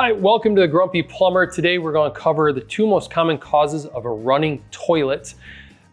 Hi, welcome to the Grumpy Plumber. Today we're going to cover the two most common causes of a running toilet.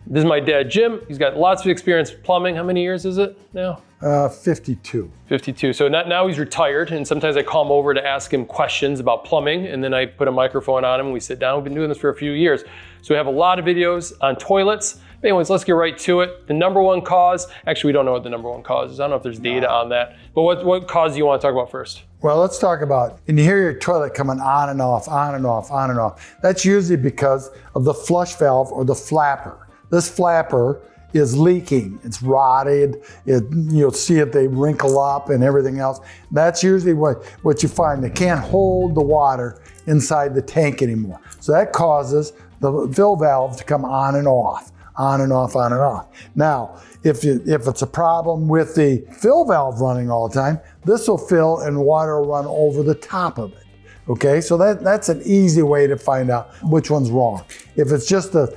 This is my dad, Jim. He's got lots of experience with plumbing. How many years is it now? 52. 52. So now he's retired, and sometimes I call him over to ask him questions about plumbing, and then I put a microphone on him and we sit down. We've been doing this for a few years. So we have a lot of videos on toilets. Anyways, let's get right to it. The number one cause, actually we don't know what the number one cause is. I don't know if there's data on that. But what cause do you want to talk about first? Well, let's talk about, and you hear your toilet coming on and off, on and off, on and off. That's usually because of the flush valve or the flapper. This flapper is leaking, it's rotted, you'll see it, they wrinkle up and everything else. That's usually what you find. They can't hold the water inside the tank anymore. So that causes the fill valve to come on and off, on and off, on and off. Now, if it's a problem with the fill valve running all the time, this will fill and water will run over the top of it. Okay, so that's an easy way to find out which one's wrong. If it's just the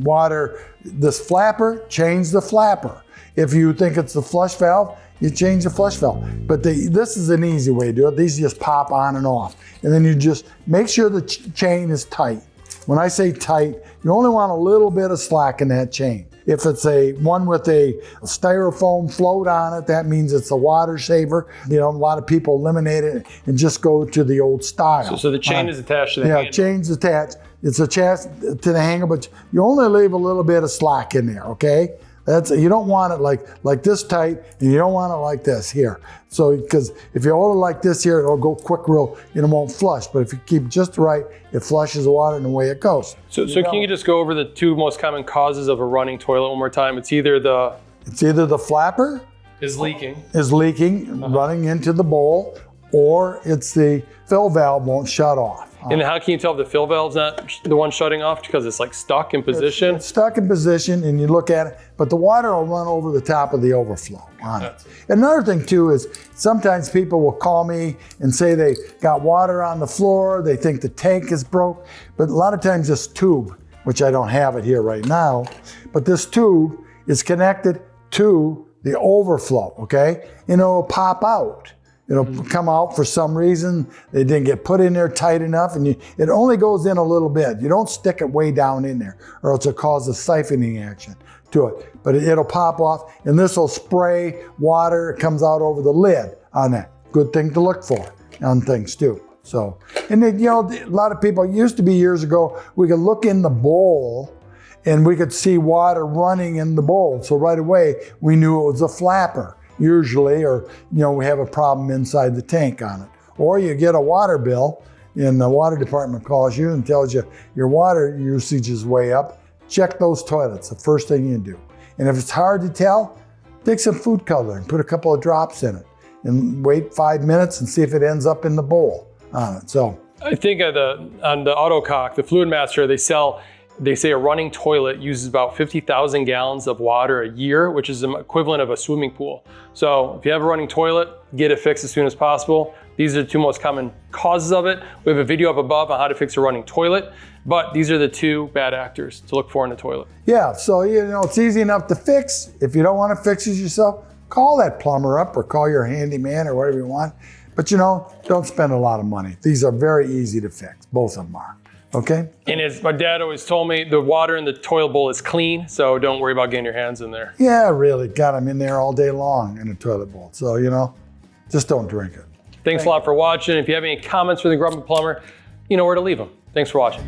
water, this flapper, change the flapper. If you think it's the flush valve, you change the flush valve. But this is an easy way to do it. These just pop on and off. And then you just make sure the chain is tight. When I say tight, you only want a little bit of slack in that chain. If it's one with a styrofoam float on it, that means it's a water saver. You know, a lot of people eliminate it and just go to the old style. So the chain is attached to the handle. Yeah, chain's attached. It's attached to the hanger, but you only leave a little bit of slack in there, okay? You don't want it like this tight, and you don't want it like this here. So, because if you hold it like this here, it'll go quick real, and it won't flush. But if you keep just right, it flushes the water and away it goes. So can you just go over the two most common causes of a running toilet one more time? It's either the flapper is leaking, running into the bowl, or it's the fill valve won't shut off. And how can you tell if the fill valve's not the one shutting off? Because it's like stuck in position? It's stuck in position, and you look at it, but the water will run over the top of the overflow on it. Another thing too is sometimes people will call me and say they got water on the floor, they think the tank is broke, but a lot of times this tube, which I don't have it here right now, but this tube is connected to the overflow, okay? And it'll pop out. It'll come out for some reason. They didn't get put in there tight enough, and it only goes in a little bit. You don't stick it way down in there, or else it'll cause a siphoning action to it. But it'll pop off, and this will spray water. It comes out over the lid on that. Good thing to look for on things too. So, and then, a lot of people, it used to be years ago, we could look in the bowl and we could see water running in the bowl. So right away, we knew it was a flapper. Usually, or we have a problem inside the tank on it. Or you get a water bill and the water department calls you and tells you your water usage is way up. Check those toilets, the first thing you do. And if it's hard to tell, take some food color and put a couple of drops in it and wait 5 minutes and see if it ends up in the bowl on it. So I think on the Autocock, the Fluid Master, they say a running toilet uses about 50,000 gallons of water a year, which is the equivalent of a swimming pool. So if you have a running toilet, get it fixed as soon as possible. These are the two most common causes of it. We have a video up above on how to fix a running toilet, but these are the two bad actors to look for in a toilet. Yeah, so it's easy enough to fix. If you don't want to fix it yourself, call that plumber up or call your handyman or whatever you want. But don't spend a lot of money. These are very easy to fix, both of them are. Okay. And as my dad always told me, the water in the toilet bowl is clean, so don't worry about getting your hands in there. Yeah, really. Got them in there all day long in a toilet bowl. So, just don't drink it. Thanks a lot for watching. If you have any comments for the Grumpy Plumber, you know where to leave them. Thanks for watching.